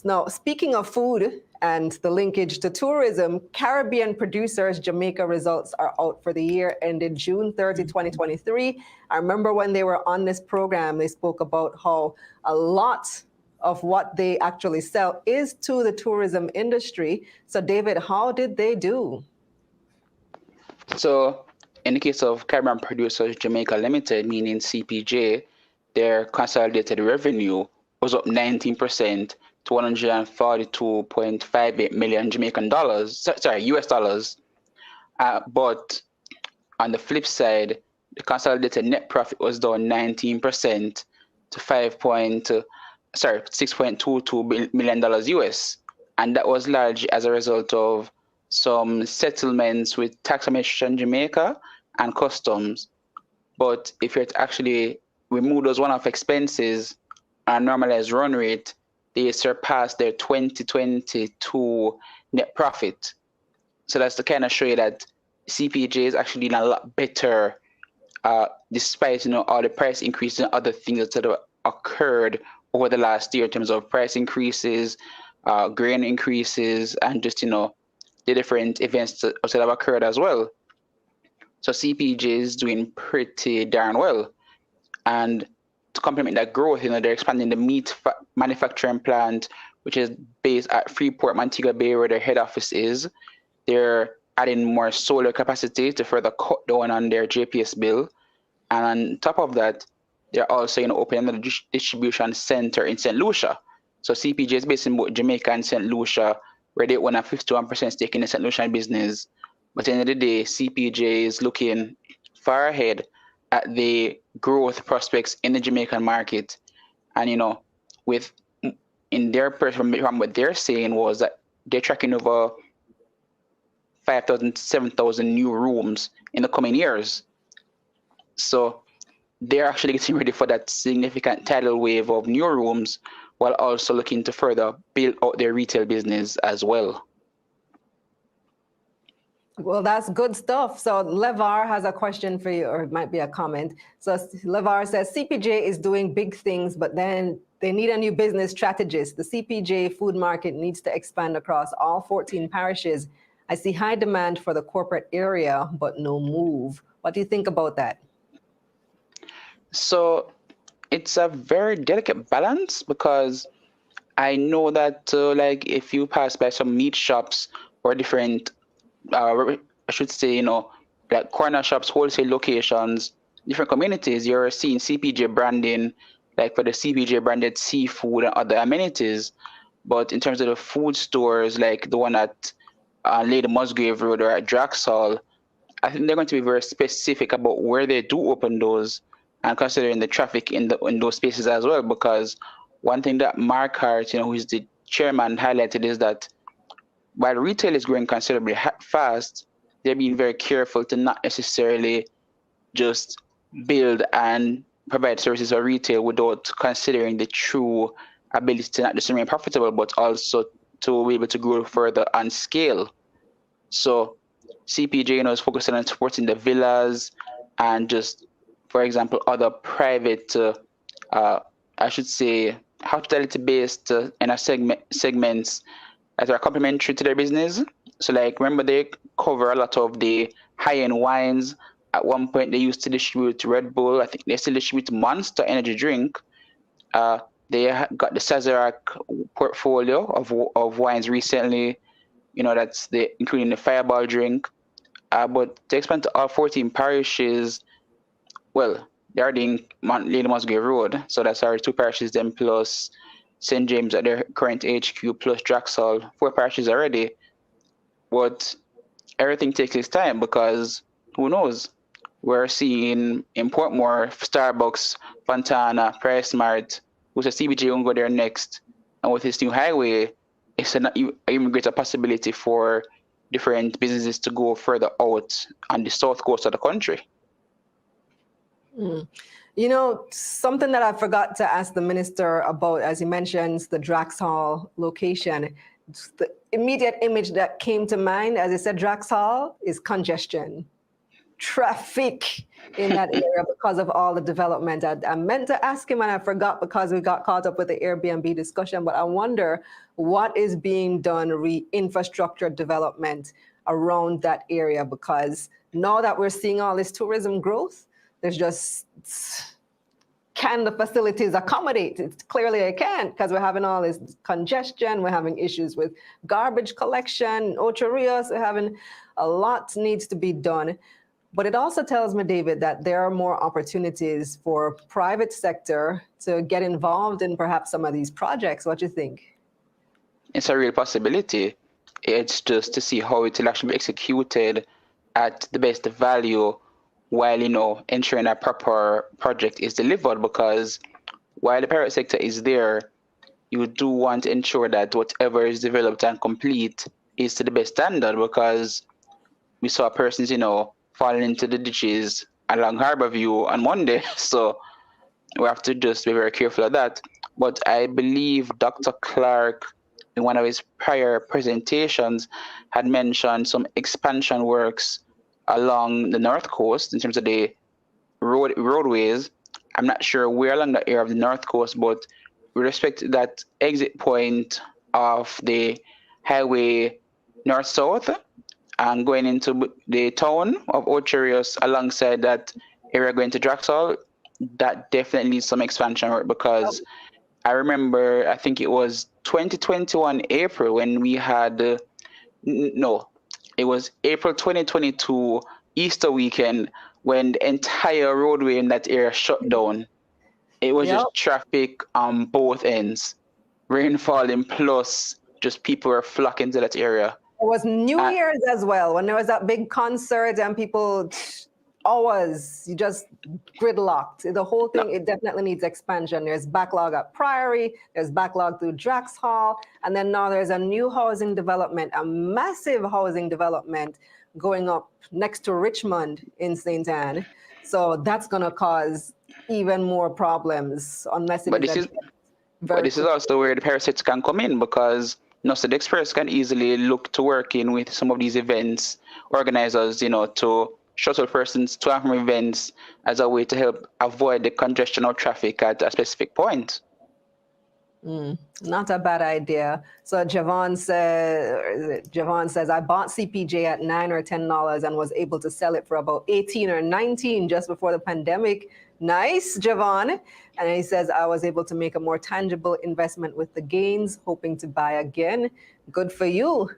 Now, speaking of food and the linkage to tourism, Caribbean producers Jamaica results are out for the year ended June 30, 2023. I remember when they were on this program, they spoke about how a lot of what they actually sell is to the tourism industry. So David, how did they do? So in the case of Caribbean Producers Jamaica Limited, meaning CPJ, their consolidated revenue was up 19% to 142.58 million Jamaican dollars, sorry, US dollars. But on the flip side, the consolidated net profit was down 19% to $6.22 million US. And that was largely as a result of some settlements with tax administration Jamaica and customs. But if you actually remove those one-off expenses and normalized run rate, they surpassed their 2022 net profit. So that's to kind of show you that CPJ is actually doing a lot better, despite all the price increases and other things that have occurred over the last year in terms of price increases, grain increases, and just the different events that have occurred as well. So CPJ is doing pretty darn well. And to complement that growth, they're expanding the meat manufacturing plant, which is based at Freeport, Montego Bay, where their head office is. They're adding more solar capacity to further cut down on their JPS bill. And on top of that, they're also opening a distribution center in St. Lucia. So CPJ is based in both Jamaica and St. Lucia, where they own a 51% stake in the St. Lucian business. But at the end of the day, CPJ is looking far ahead at the growth prospects in the Jamaican market. And, in their from what they're saying was that they're tracking over 5,000 to 7,000 new rooms in the coming years. So they're actually getting ready for that significant tidal wave of new rooms while also looking to further build out their retail business as well. Well, that's good stuff. So Levar has a question for you, or it might be a comment. So Levar says, CPJ is doing big things, but then they need a new business strategist. The CPJ Food Market needs to expand across all 14 parishes. I see high demand for the corporate area, but no move. What do you think about that? So it's a very delicate balance, because I know that if you pass by some meat shops or different, I should say, like corner shops, wholesale locations, different communities, you're seeing CPJ branding, like for the CPJ branded seafood and other amenities. But in terms of the food stores, like the one at Lady Musgrave Road or at Drax Hall, I think they're going to be very specific about where they do open those, and considering the traffic in those spaces as well. Because one thing that Mark Hart, who is the chairman, highlighted is that while retail is growing considerably fast, they're being very careful to not necessarily just build and provide services for retail without considering the true ability to not just remain profitable, but also to be able to grow further on scale. So CPJ, is focusing on supporting the villas and just, for example, other private, I should say, hospitality-based segments that are complementary to their business. So, remember, they cover a lot of the high-end wines. At one point, they used to distribute Red Bull. I think they still distribute Monster energy drink. They got the Sazerac portfolio of wines recently. That's including the Fireball drink. But to expand to all 14 parishes, well, they are in Lady Musgrave Road. So that's our 2 parishes, then plus St. James at their current HQ, plus Drax Hall, 4 parishes already. But everything takes its time, because who knows? We're seeing in Portmore, Starbucks, Fontana, PriceSmart, who says CBJ won't go there next. And with this new highway, it's an even greater possibility for different businesses to go further out on the south coast of the country. Something that I forgot to ask the minister about, as he mentions the Drax Hall location, the immediate image that came to mind as I said Drax Hall is congestion. traffic in that area because of all the development. I meant to ask him and I forgot because we got caught up with the Airbnb discussion, but I wonder what is being done infrastructure development around that area, because now that we're seeing all this tourism growth, there's just, can the facilities accommodate? It's clearly they can't, because we're having all this congestion, we're having issues with garbage collection, Ocho Rios, we're having a lot needs to be done. But it also tells me, David, that there are more opportunities for private sector to get involved in perhaps some of these projects. What do you think? It's a real possibility. It's just to see how it will actually be executed at the best value while, ensuring a proper project is delivered. Because while the private sector is there, you do want to ensure that whatever is developed and complete is to the best standard, because we saw persons, falling into the ditches along Harborview on Monday. So we have to just be very careful of that. But I believe Dr. Clark, in one of his prior presentations, had mentioned some expansion works along the North Coast in terms of the roadways. I'm not sure where along the area of the North Coast, but with respect to that exit point of the highway north-south and going into the town of Ocho Rios alongside that area going to Drax Hall, that definitely needs some expansion work, because I remember, I think it was 2021 April when we had, no, it was April 2022 Easter weekend when the entire roadway in that area shut down. It was Yep. just traffic on both ends, rain falling, plus just people were flocking to that area. It was New Uh, Year's as well, when there was that big concert and people, hours, you just gridlocked. The whole thing, it definitely needs expansion. There's backlog at Priory, there's backlog through Drax Hall, and then now there's a new housing development, a massive housing development going up next to Richmond in St. Anne. So that's going to cause even more problems unless it but is this is addressed But very this is quickly. also where the parasites can come in, because the experts can easily look to working with some of these events organizers, to shuttle persons to and from events as a way to help avoid the congestion of traffic at a specific point. Not a bad idea. So Javon says, I bought CPJ at $9 or $10 and was able to sell it for about 18 or 19 just before the pandemic. Nice, Javon. And he says, I was able to make a more tangible investment with the gains, hoping to buy again. Good for you.